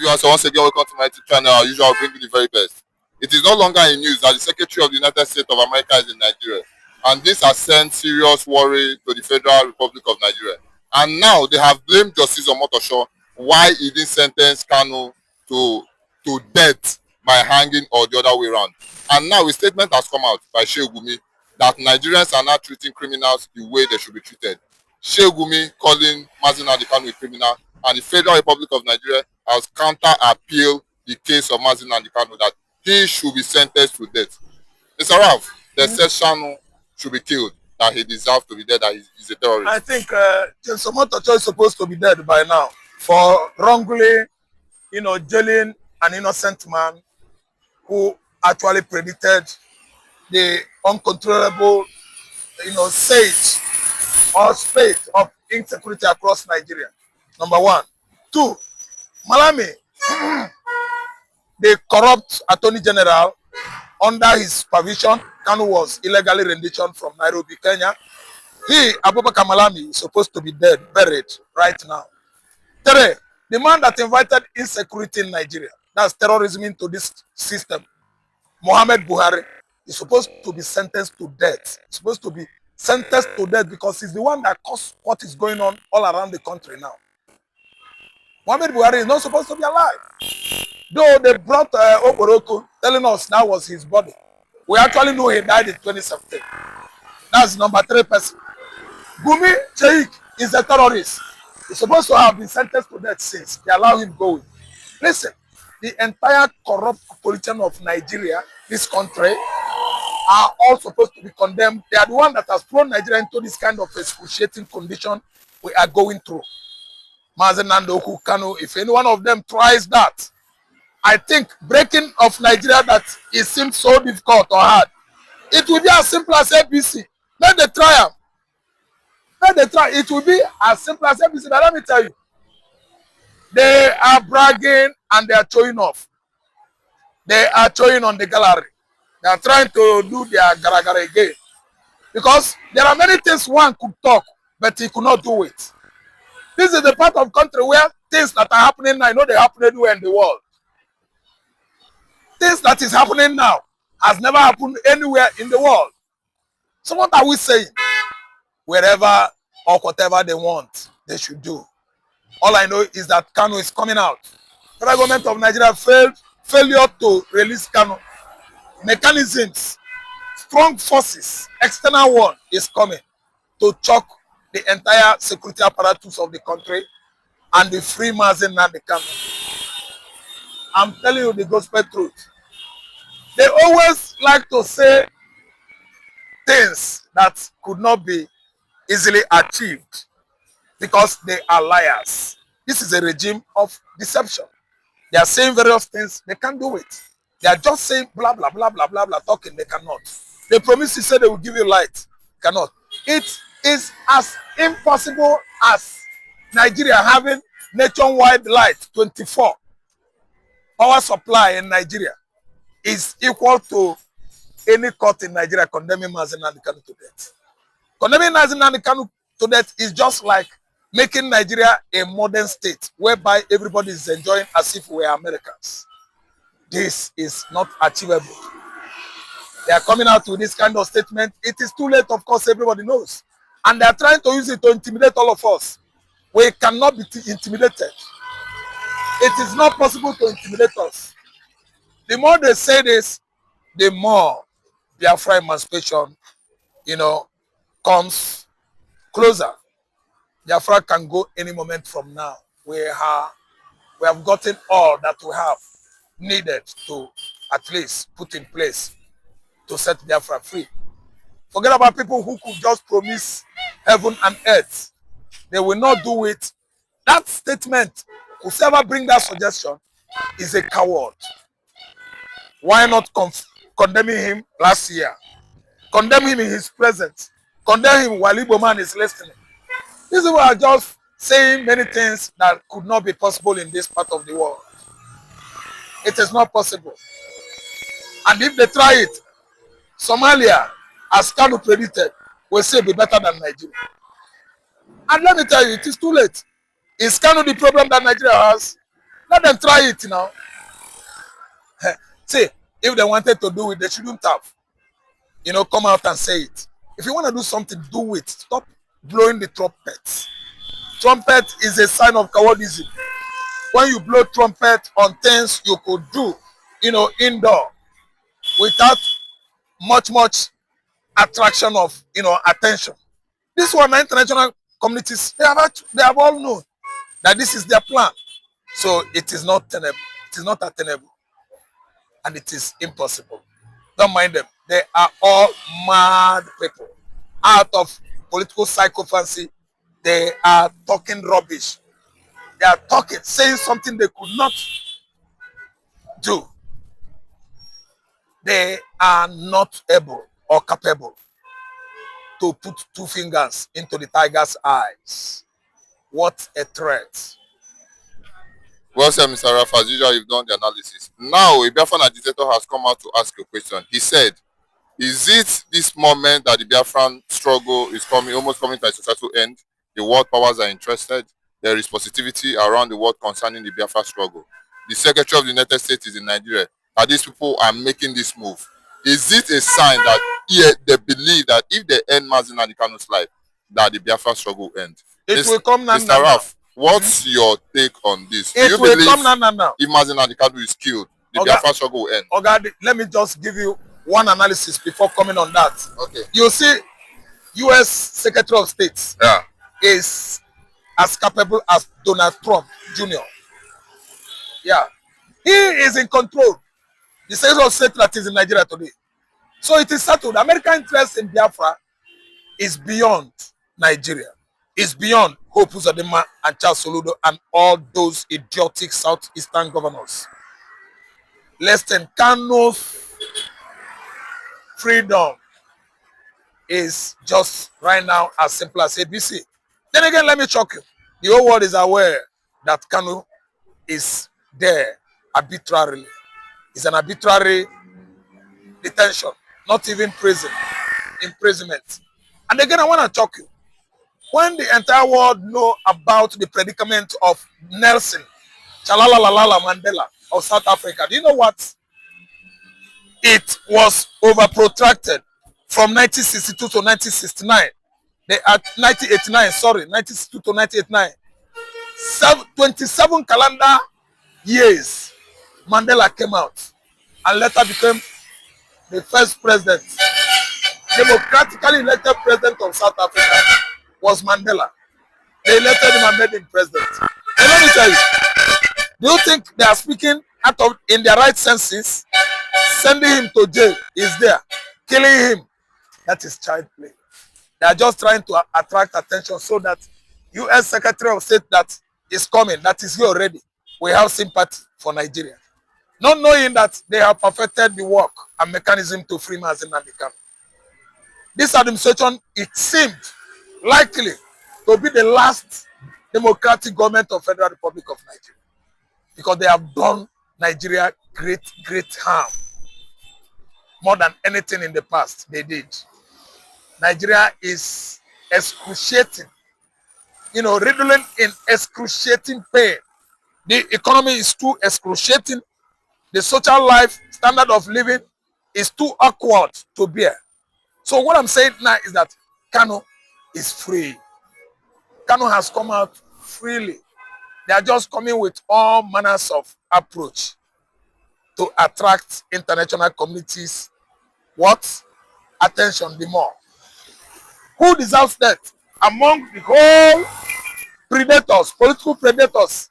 viewers, once again welcome to my YouTube channel. As usual, I'll bring you the very best. It is no longer in news that the Secretary of the United States of America is in Nigeria, and this has sent serious worry to the Federal Republic of Nigeria. And now they have blamed Justice Omotosho why he didn't sentence Kanu to death by hanging or the other way around. And now a statement has come out by Gumi that Nigerians are not treating criminals the way they should be treated. Gumi calling Nnamdi Kanu a criminal, and the Federal Republic of Nigeria has counter-appealed the case of Nnamdi Kanu that he should be sentenced to death. Mr. Ralph, they said Kanu should be killed, that he deserves to be dead, that he's a terrorist. I think James Omotocho is supposed to be dead by now for wrongly, jailing an innocent man who actually predicted the uncontrollable, siege or spate of insecurity across Nigeria. Number one. Two, Malami, the corrupt Attorney General, under his supervision, Kanu was illegally renditioned from Nairobi, Kenya. He, Abubakar Malami, is supposed to be dead, buried right now. Three, the man that invited insecurity in Nigeria, that's terrorism into this system, Muhammad Buhari, is supposed to be sentenced to death. He's supposed to be sentenced to death because he's the one that caused what is going on all around the country now. Muhammad Buhari is not supposed to be alive. Though they brought Oboroko telling us that was his body. We actually know he died in 2017. That's number 3 person. Gumi Sheikh is a terrorist. He's supposed to have been sentenced to death since they allow him going. Listen, the entire corrupt politicians of Nigeria, this country, are all supposed to be condemned. They are the one that has thrown Nigeria into this kind of excruciating condition we are going through. Nnamdi Kanu, if any one of them tries that, I think breaking of Nigeria that it seems so difficult or hard, it will be as simple as ABC. Let them try. Let them try. It will be as simple as ABC. But let me tell you, they are bragging and they are showing off. They are showing on the gallery. They are trying to do their garagara again. Because there are many things one could talk, but he could not do it. This is the part of country where things that are happening now, I know they happen anywhere in the world. Things that is happening now has never happened anywhere in the world. So what are we saying? Wherever or whatever they want, they should do. All I know is that Kanu is coming out. The government of Nigeria failure to release Kanu. Mechanisms, strong forces, external one is coming to choke the entire security apparatus of the country and the free Nnamdi Kanu. I'm telling you the gospel truth. They always like to say things that could not be easily achieved because they are liars. This is a regime of deception. They are saying various things, they can't do it. They are just saying blah, blah, blah, blah, blah, blah, talking, they cannot. They promise to say they will give you light, cannot. It is as impossible as Nigeria having nationwide light 24. Power supply in Nigeria is equal to any court in Nigeria condemning Nnamdi Kanu to death. Condemning Nnamdi Kanu to death is just like making Nigeria a modern state whereby everybody is enjoying as if we are Americans. This is not achievable. They are coming out with this kind of statement. It is too late, of course, everybody knows. And they are trying to use it to intimidate all of us. We cannot be intimidated. It is not possible to intimidate us. The more they say this, the more Biafra emancipation, comes closer. Biafra can go any moment from now. We have gotten all that we have needed to at least put in place to set Biafra free. Forget about people who could just promise heaven and earth. They will not do it. That statement, whoever bring that suggestion, is a coward. Why not condemning him last year? Condemn him in his presence. Condemn him while Igbo man is listening. These people are just saying many things that could not be possible in this part of the world. It is not possible. And if they try it, Somalia, as Kanu predicted, will say be better than Nigeria. And let me tell you, it is too late. Is Kanu the problem that Nigeria has? Let them try it now. See, if they wanted to do it, they shouldn't have, come out and say it. If you want to do something, do it. Stop blowing the trumpet. Trumpet is a sign of cowardice. When you blow trumpet on things you could do, indoor, without much attraction of, attention. This one, international communities, they have all known that this is their plan. So it is not tenable. It is not attainable. And it is impossible. Don't mind them. They are all mad people. Out of political psychophancy, they are talking rubbish. They are talking, saying something they could not do. They are not able or capable to put two fingers into the tiger's eyes. What a threat. Well said, Mr. Raf. As usual, you've done the analysis. Now, a Biafran agitator has come out to ask a question. He said, is it this moment that the Biafran struggle is almost coming to a successful end? The world powers are interested. There is positivity around the world concerning the Biafra struggle. The Secretary of the United States is in Nigeria, and these people are making this move. Is it a sign that they believe that if they end Mazi Nnamdi Kanu's life, that the Biafra struggle will end? It will come now. Mr. Raf, what's your take on this? It will come now. If Mazi Nnamdi Kanu is killed, the Biafra struggle will end? Okay, let me just give you one analysis before coming on that. Okay. You see, U.S. Secretary of State is as capable as Donald Trump Jr. Yeah. He is in control. The Secretary of State that is in Nigeria today. So it is settled. American interest in Biafra is beyond Nigeria. It's beyond Hope Uzodinma and Charles Soludo and all those idiotic southeastern governors. Less than Kanu's freedom is just right now as simple as ABC. Then again, let me shock you. The whole world is aware that Kanu is there arbitrarily. It's an arbitrary detention, not even prison, imprisonment. And again, I want to shock you. When the entire world know about the predicament of Nelson Chalalala Mandela of South Africa, do you know what? It was over protracted from 1962 to 1969. 1962 to 1989. 27 calendar years, Mandela came out and later became the first president. Democratically elected president of South Africa was Mandela. They elected him and made him president. And let me tell you, do you think they are speaking in their right senses? Sending him to jail is there. Killing him, that is child play. They are just trying to attract attention so that U.S. Secretary of State that is coming, that is here already, we have sympathy for Nigeria. Not knowing that they have perfected the work and mechanism to free Mazi Nnamdi Kanu. This administration, it seemed likely to be the last democratic government of Federal Republic of Nigeria. Because they have done Nigeria great harm. More than anything in the past they did. Nigeria is excruciating, riddling in excruciating pain. The economy is too excruciating. The social life, standard of living is too awkward to bear. So what I'm saying now is that Kanu is free. Kanu has come out freely. They are just coming with all manners of approach to attract international communities. What? Attention the more. Who deserves that? Among the whole predators, political predators,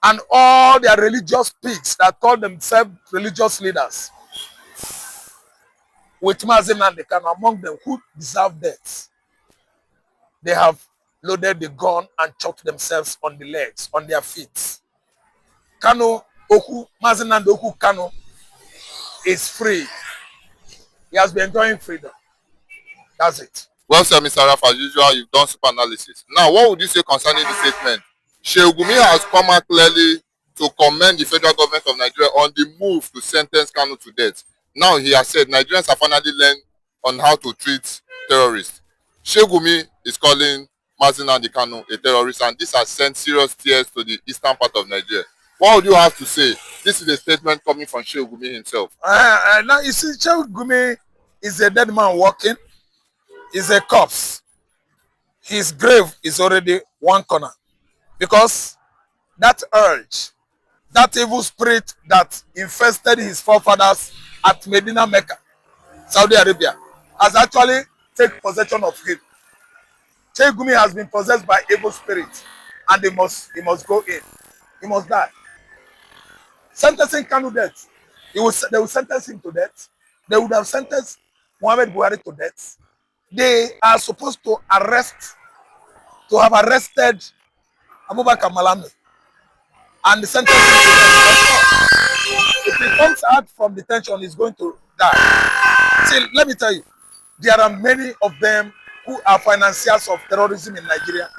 and all their religious pigs that call themselves religious leaders. With Mazi Nnamdi Kanu, among them, who deserve death? They have loaded the gun and chopped themselves on the legs, on their feet. Kanu Oku, Mazi Nnamdi Oku Kanu is free. He has been enjoying freedom. That's it. Well, sir, Mr. Raf, as usual, you've done super analysis. Now, what would you say concerning the statement? Gumi has come out clearly to commend the federal government of Nigeria on the move to sentence Kanu to death. Now, he has said Nigerians have finally learned on how to treat terrorists. Gumi is calling Nnamdi Kanu a terrorist, and this has sent serious tears to the eastern part of Nigeria. What would you have to say? This is a statement coming from Sheikh Gumi himself. Now you see, Sheikh Gumi is a dead man walking. He's a corpse. His grave is already one corner, because that urge, that evil spirit that infested his forefathers at Medina, Mecca, Saudi Arabia, has actually taken possession of him. Sheikh Gumi has been possessed by evil spirits, and he must go in. He must die. Sentencing Kanu death. They will sentence him to death. They would have sentenced Muhammad Buhari to death. They are supposed to have arrested Abubakar Malami and sentence him to death. If he comes out from detention, he's going to die. See, let me tell you, there are many of them who are financiers of terrorism in Nigeria.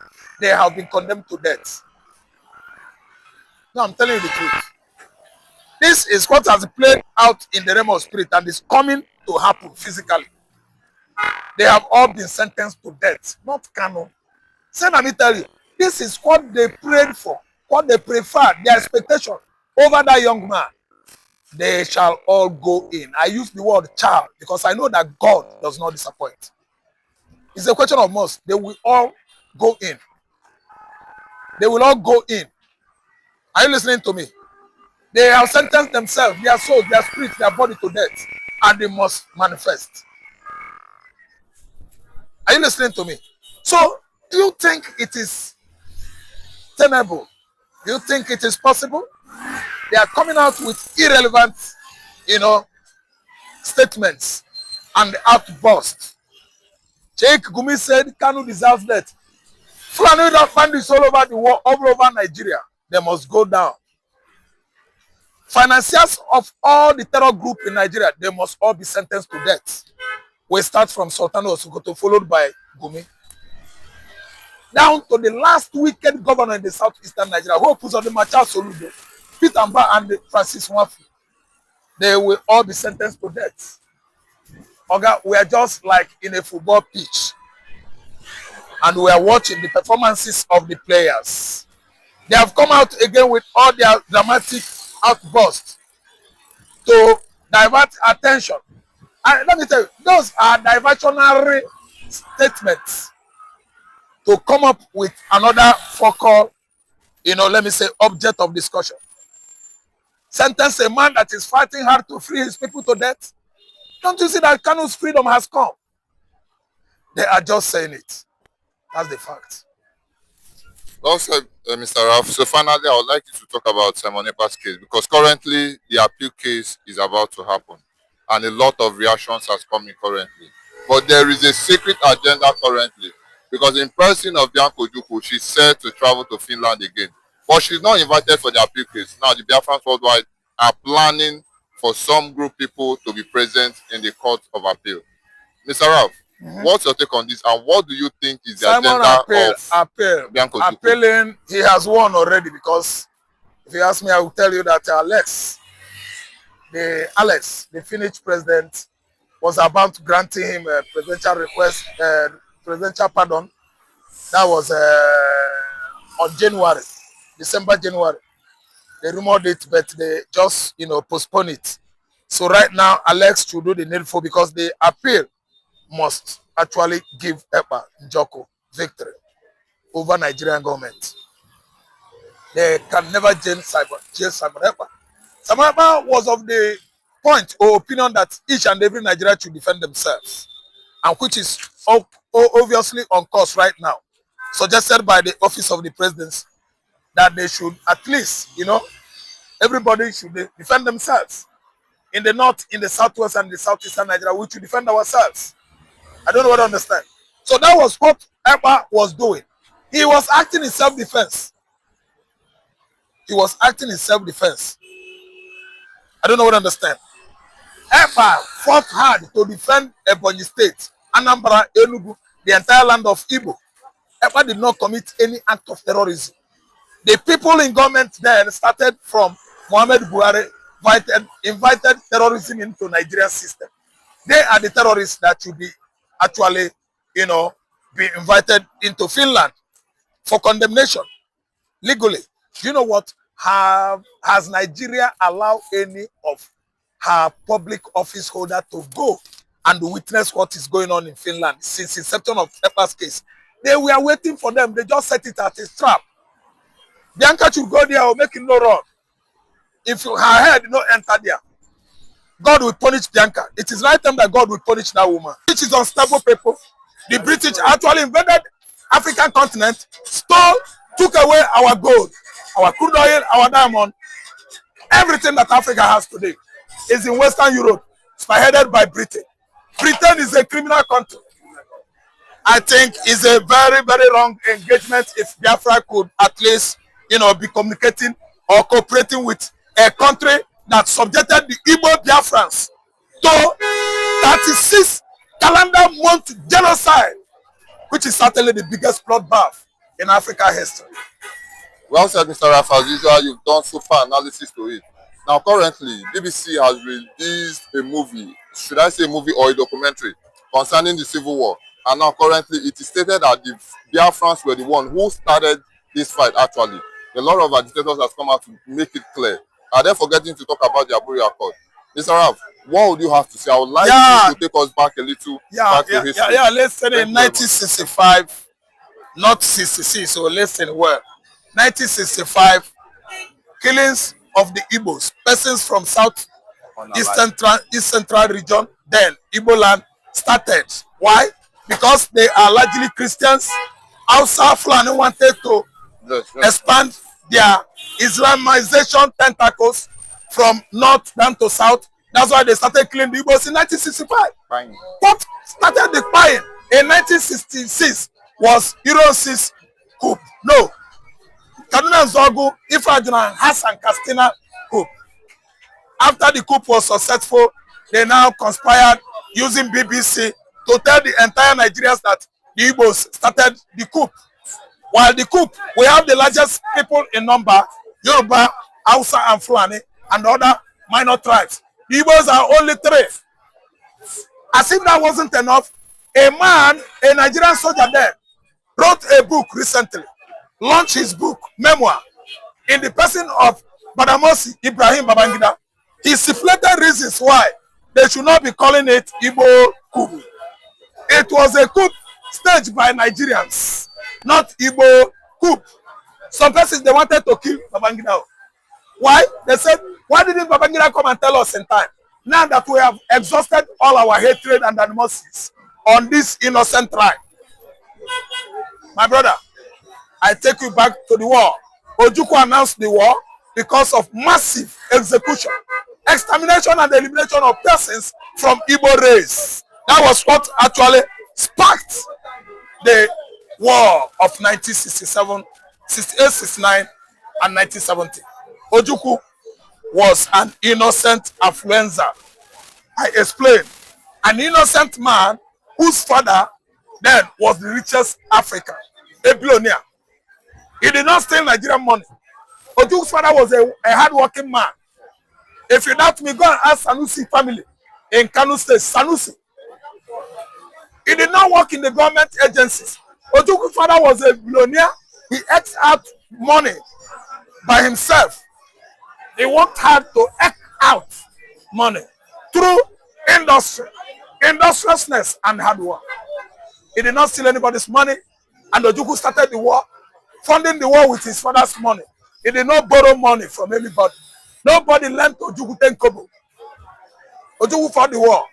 They have been condemned to death. No, I'm telling you the truth. This is what has played out in the realm of spirit and is coming to happen physically. They have all been sentenced to death, not Kanu. So let me tell you, this is what they prayed for, what they preferred, their expectation over that young man. They shall all go in. I use the word child because I know that God does not disappoint. It's a question of must. They will all go in. They will all go in. Are you listening to me? They have sentenced themselves, their soul, their spirit, their body to death, and they must manifest. Are you listening to me? So, do you think it is tenable? Do you think it is possible? They are coming out with irrelevant, statements and outbursts. Sheikh Gumi said Kanu deserves death. Fulani bandits all over the world, all over Nigeria, they must go down. Financiers of all the terror group in Nigeria, they must all be sentenced to death. We start from Sultan of Sokoto, followed by Gumi, down to the last wicked governor in the southeastern Nigeria, who puts on the Machar Soludo, Peter Mba and Francis Nwafu. They will all be sentenced to death. Okay, we are just like in a football pitch, and we are watching the performances of the players. They have come out again with all their dramatic outbursts to divert attention. And let me tell you, those are diversionary statements to come up with another focal, let me say, object of discussion. Sentence a man that is fighting hard to free his people to death. Don't you see that Kanu's freedom has come? They are just saying it. That's the fact. Well said, Mr. Ralph. So finally, I would like you to talk about Simon Ekpa's case, because currently the appeal case is about to happen and a lot of reactions has come in currently. But there is a secret agenda currently, because in person of Bianco Ojukwu, she's set to travel to Finland again. But she's not invited for the appeal case. Now the Biafrans worldwide are planning for some group people to be present in the court of appeal. Mr. Ralph, what's your take on this, and what do you think is the Simon agenda of Bianco Ojukwu? Appealing, he has won already, because if you ask me, I will tell you that Alex, the Finnish president, was about granting him a presidential request, presidential pardon. That was on December, January. They rumored it, but they just, postponed it. So right now, Alex should do the needful, because the appeal must actually give Ekpa Njoko victory over Nigerian government. They can never jail Simon Ekpa. Simon Ekpa was of the point or opinion that each and every Nigerian should defend themselves, and which is obviously on course right now, suggested by the office of the presidency, that they should at least, everybody should defend themselves. In the north, in the southwest, and the southeastern Nigeria, we should defend ourselves. I don't know what to understand. So that was what Ekpa was doing. He was acting in self-defense. He was acting in self-defense. I don't know what to understand. Ekpa fought hard to defend Ebonyi State, Anambra, Enugu, the entire land of Igbo. Ekpa did not commit any act of terrorism. The people in government then started from Muhammad Buhari, invited terrorism into Nigerian system. They are the terrorists that should be actually, be invited into Finland for condemnation legally. Do you know what? Has Nigeria allowed any of her public office holder to go and witness what is going on in Finland since inception of Pepper's case? They were waiting for them. They just set it as a trap. Bianca should go there or make it no wrong. If her head did not enter there, God will punish Bianca. It is right time that God will punish that woman. Which is unstable people. The British actually invaded African continent, stole, took away our gold, our crude oil, our diamond. Everything that Africa has today is in Western Europe, spearheaded by Britain. Britain is a criminal country. I think it's a very, very wrong engagement if Biafra could at least, be communicating or cooperating with a country that subjected the Igbo Biafrans to 36 calendar month genocide, which is certainly the biggest bloodbath in African history. Well said, Mr. Raf. As usual, you've done super analysis to it. Now, currently, BBC has released a movie, should I say a movie or a documentary, concerning the Civil War. And now, currently, it is stated that the Biafrans were the one who started this fight, actually. A lot of agitators have come out to make it clear. Are they forgetting to talk about the Aburi Accord? Mr. Raf, what would you have to say? I would like you to take us back a little back to history. Let's say in 1965, not 66, so listen well. 1965, killings of the Igbos, persons from South East Central region, then Igbo land started. Why? Because they are largely Christians. Hausa Fulani wanted to expand their Islamization tentacles from north down to south. That's why they started killing the Igbos in 1965. Fine. What started the buying in 1966 was Eurosis coup. No. Kaduna Zogu, Ifrajuna, Hassan Castina coup. After the coup was successful, they now conspired using BBC to tell the entire Nigerians that the Igbos started the coup. While the coup, we have the largest people in number, Yoruba, Hausa, and Fulani, and other minor tribes. The Igbos are only 3. As if that wasn't enough, a Nigerian soldier there, wrote a book recently, launched his book, memoir, in the person of Badamosi Ibrahim Babangida. He stipulated reasons why they should not be calling it Igbo coup. It was a coup staged by Nigerians, not Igbo coup. Some persons, they wanted to kill Babangida. Why? They said, why didn't Babangida come and tell us in time? Now that we have exhausted all our hatred and animosities on this innocent tribe. My brother, I take you back to the war. Ojukwu announced the war because of massive execution, extermination and elimination of persons from Igbo race. That was what actually sparked the war of 1967, 68, 69, and 1970. Ojukwu was an innocent affluenza. I explained. An innocent man whose father then was the richest African, a billionaire. He did not steal Nigerian money. Ojukwu's father was a hard-working man. If you doubt me, go and ask Sanusi family in Kanu State. Sanusi. He did not work in the government agencies. Ojukwu's father was a billionaire. He ate out money by himself. He worked hard to eke out money through industry, industriousness, and hard work. He did not steal anybody's money, and Ojukwu started the war, funding the war with his father's money. He did not borrow money from anybody. Nobody lent Ojukwu 10 kobo. Ojukwu fought the war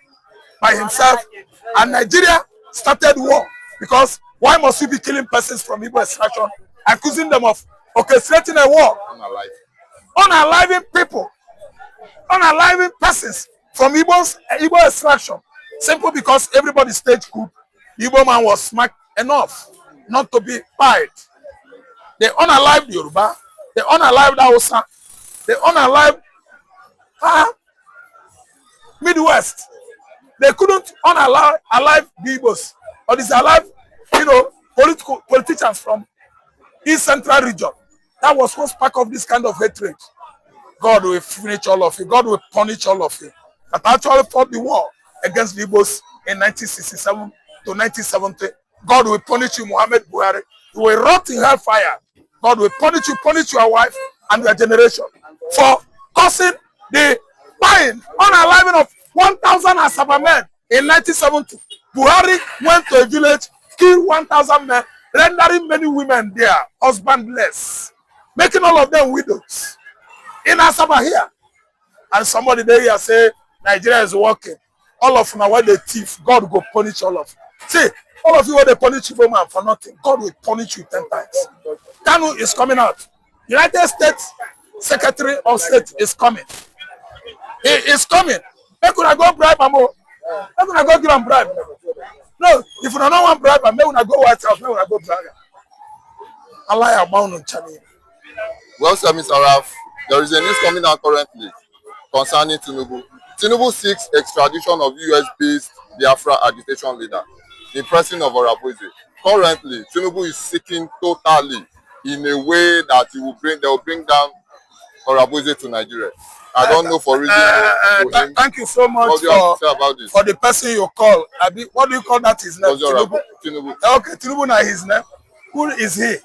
by himself, and Nigeria started war because why must we be killing persons from Igbo extraction, accusing them of orchestrating a war? Unaliving people, unaliving persons from Igbo extraction, simply because everybody staged coup. The Igbo man was smart enough not to be pied. They unalived Yoruba, they unalived Hausa, they unalived Midwest. They couldn't unalive the Igbos or disalive, politicians from East Central region. That was what spark of this kind of hatred. God will finish all of you. God will punish all of you. That actually fought the war against the Igbos in 1967 to 1970, God will punish you, Muhammad Buhari. You will rot in hellfire. God will punish your wife and your generation for causing the buying, unaliving of 1,000 Asaba men in 1970. Buhari went to a village, killed 1,000 men, rendering many women there husbandless, making all of them widows. In Asaba here. And somebody there here say, Nigeria is working. All of them are the thief. God will punish all of you. See, all of you will punish you man for nothing. God will punish you 10 times. Kanu is coming out. United States Secretary of State is coming. He is coming. They could go bribe him. They could go give him bribe. No, if you don't want bribe, maybe we go White House, maybe we go bribe. Allah abound on Chani. Well, sir, Mr. Raf, there is a news coming out currently concerning Tinubu. Tinubu seeks extradition of US-based Biafra agitation leader, the president of Orabuize. Currently, Tinubu is seeking totally in a way that they will bring down Orabuize to Nigeria. I don't know for reason. Thank you so much for the person you call. What do you call that his name? Tinubu. Okay, Tinubu na his name. Who is he?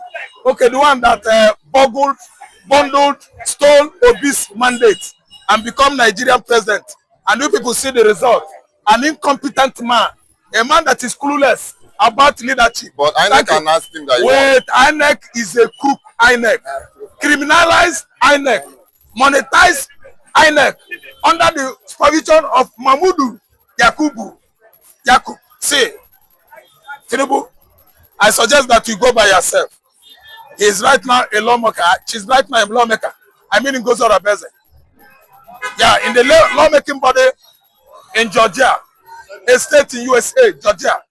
Okay, the one that bundled, stole Obi's mandate and become Nigerian president. And you people see the result. An incompetent man, a man that is clueless about leadership. But INEC can ask him that. Wait, INEC is a crook. INEC. Criminalize INEC. Monetize INEC under the supervision of Mahmudu Yakub. See, Tinubu, I suggest that you go by yourself. He is right now a lawmaker. She's right now a lawmaker. I mean in Gozora Beze. Yeah, in the lawmaking body in Georgia, a state in USA, Georgia.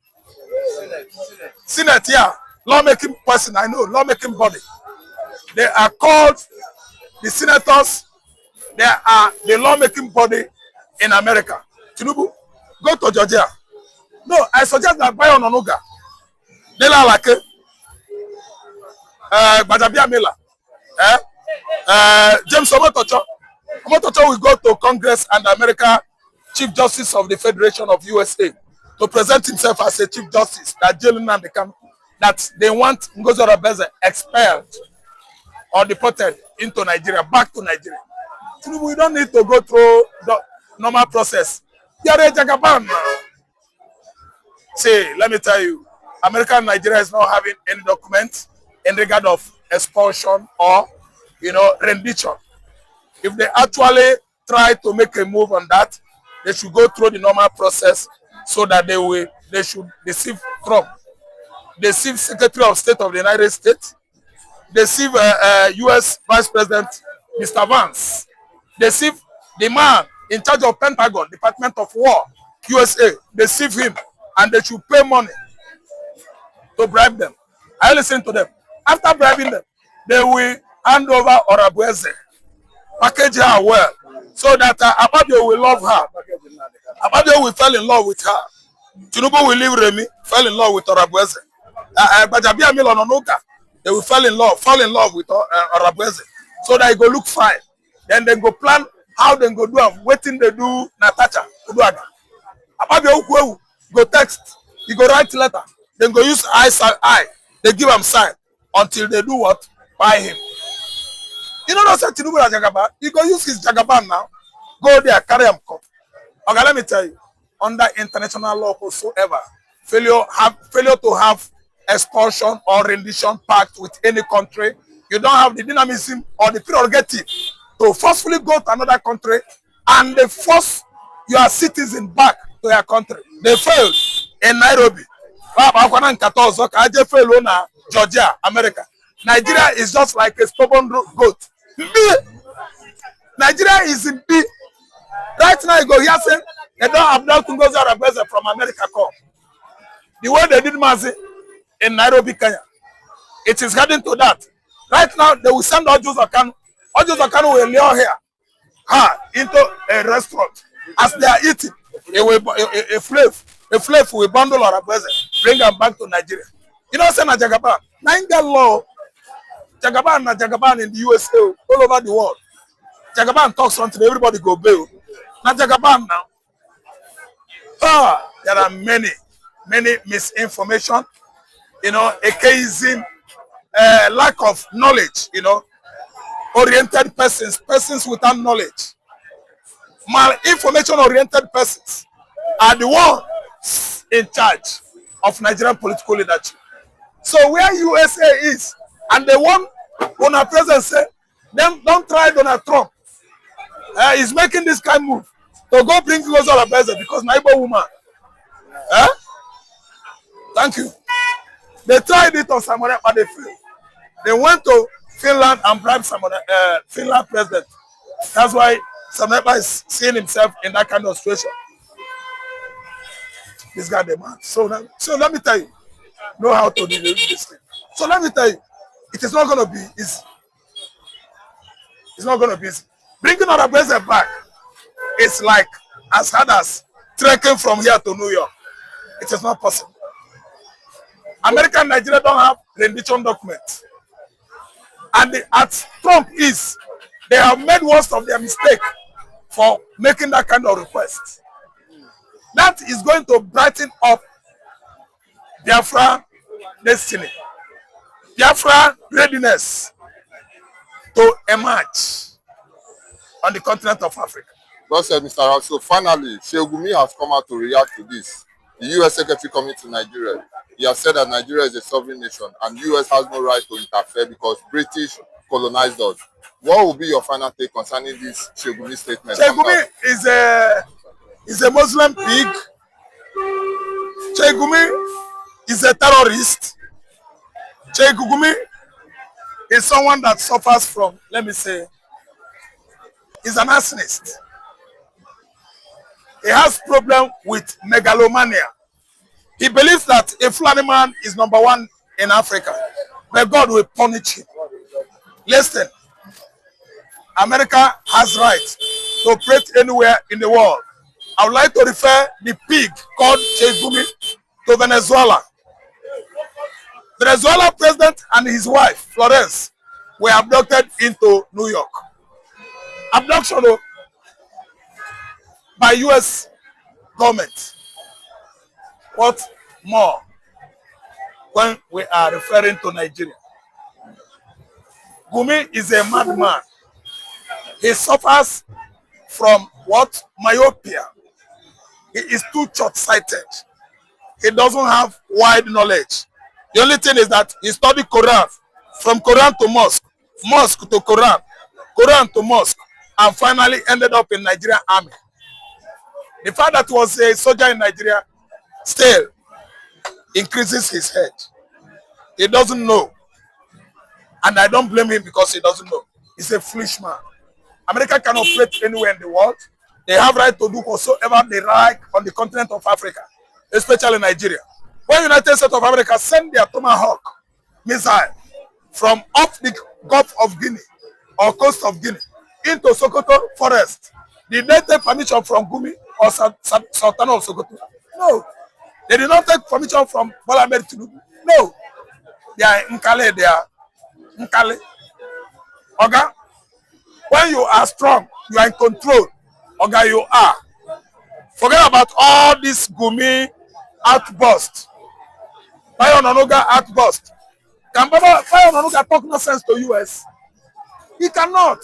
Senate, yeah. Lawmaking person, I know, lawmaking body. They are called the senators. They are the lawmaking body in America. Tinubu, go to Georgia. No, I suggest that buy on Onuga. Dela Lake. Badabia Miller. James Omotocho. Omotocho will go to Congress and America Chief Justice of the Federation of USA to present himself as a Chief Justice that Nnamdi Kanu, that they want Ngozi Oronbeze expelled or deported into Nigeria, back to Nigeria. We don't need to go through the normal process. You are a Jagaban now. See, let me tell you, America and Nigeria is not having any document in regard of expulsion or, rendition. If they actually try to make a move on that, they should go through the normal process so that they should deceive Trump, deceive Secretary of State of the United States, deceive U.S. Vice President Mr. Vance, deceive the man in charge of Pentagon, Department of War, USA, deceive him, and they should pay money to bribe them. I listen to them. After bribing them, they will hand over Orabuize, package her well, so that Ababio will love her. Ababio will fall in love with her. Tinubu will leave Remi, fall in love with Orabuize. Bajabia Milononuka, they will fall in love with Orabuize, so that it go look fine. Then they go plan how they go do and waiting they do Natacha. Ababio go text, he go write letter, then go use eye, they give him sign until they do what? Buy him. You know what Tinubu is Jagaban? He go use his Jagaban now, go there, carry him come. Okay, let me tell you, under international law whatsoever, failure to have expulsion or rendition pact with any country, you don't have the dynamism or the prerogative to forcefully go to another country and they force your citizen back to your country. They failed in Nairobi. Georgia, America. Nigeria is just like a stubborn goat. Nigeria is in B. Right now, you go here saying they don't have Ngozi Oronbeze from America come. The way they did Mazi in Nairobi, Kenya, it is heading to that. Right now, they will send Ojo Kanu. Ojo Kanu will lure her into a restaurant. As they are eating, a flave will bundle Oronbeze, bring them back to Nigeria. You know, say na Jagaban. Nine law. Jagaban in the USA, all over the world. Jagaban talks something, everybody go bail. Now Jagaban now. There are many misinformation you know, atheism, lack of knowledge, you know, oriented persons without knowledge, malinformation oriented persons are the ones in charge of Nigerian political leadership. So where USA is, and they want Donald President say, them don't try Donald Trump. He's making this kind of move to go bring closer to President because neighbor woman. Thank you. They tried it on Samoa, but they failed. They went to Finland and bribed Finland president. That's why Samoa is seeing himself in that kind of situation. This guy, the man. So let me tell you, know how to deal with this thing. So let me tell you, it is not going to be easy. It's not going to be easy. Bringing our president back, it's like as hard as trekking from here to New York. It is not possible. America and Nigeria don't have rendition documents. And as Trump is, they have made worst of their mistake for making that kind of request. That is going to brighten up Biafra destiny, Biafra readiness to emerge on the continent of Africa. Well said, Mr. Ralph. So finally, Gumi has come out to react to this. The U.S. Secretary coming to Nigeria. He has said that Nigeria is a sovereign nation and the U.S. has no right to interfere because British colonized us. What will be your final take concerning this Gumi statement? Gumi is a Muslim pig. Gumi is a terrorist. Gumi is someone that suffers from, let me say, is an arsonist. He has problem with megalomania. He believes that a Fulani man is number one in Africa, but God will punish him. Listen, America has right to operate anywhere in the world. I would like to refer the pig called Gumi to Venezuela. Venezuela president and his wife, Florence, were abducted into New York. Abduction by U.S. government. What more when we are referring to Nigeria? Gumi is a madman. He suffers from what? Myopia. He is too short-sighted. He doesn't have wide knowledge. The only thing is that he studied Quran, from Quran to mosque, mosque to Quran, Quran to mosque, and finally ended up in Nigerian army. The fact that he was a soldier in Nigeria still increases his head. He doesn't know. And I don't blame him because he doesn't know. He's a foolish man. America can operate anywhere in the world. They have right to do whatsoever they like on the continent of Africa, especially Nigeria. When United States of America send their Tomahawk missile from off the Gulf of Guinea or coast of Guinea into Sokoto forest, did they take permission from Gumi or Sultan of Sokoto? No. They did not take permission from Tinubu. No. They are Nkale, they are Nkale. Okay? When you are strong, you are in control. Okay, you are. Forget about all this Gumi outburst. Bayo Nonoga outburst. Can Bayo Nonoga talk nonsense to US? He cannot.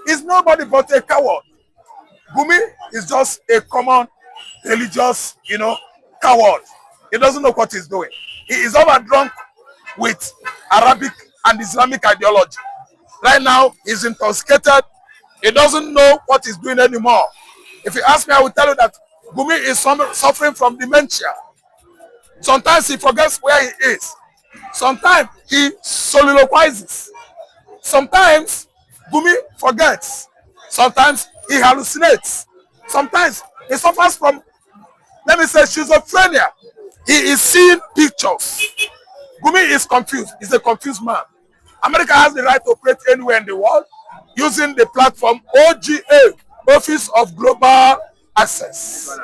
He's nobody but a coward. Gumi is just a common religious, coward. He doesn't know what he's doing. He is overdrunk with Arabic and Islamic ideology. Right now, he's intoxicated. He doesn't know what he's doing anymore. If you ask me, I will tell you that Gumi is suffering from dementia. Sometimes he forgets where he is. Sometimes he soliloquizes. Sometimes Gumi forgets. Sometimes he hallucinates. Sometimes he suffers from, let me say, schizophrenia. He is seeing pictures. Gumi is confused. He's a confused man. America has the right to operate anywhere in the world using the platform OGA, Office of Global Access.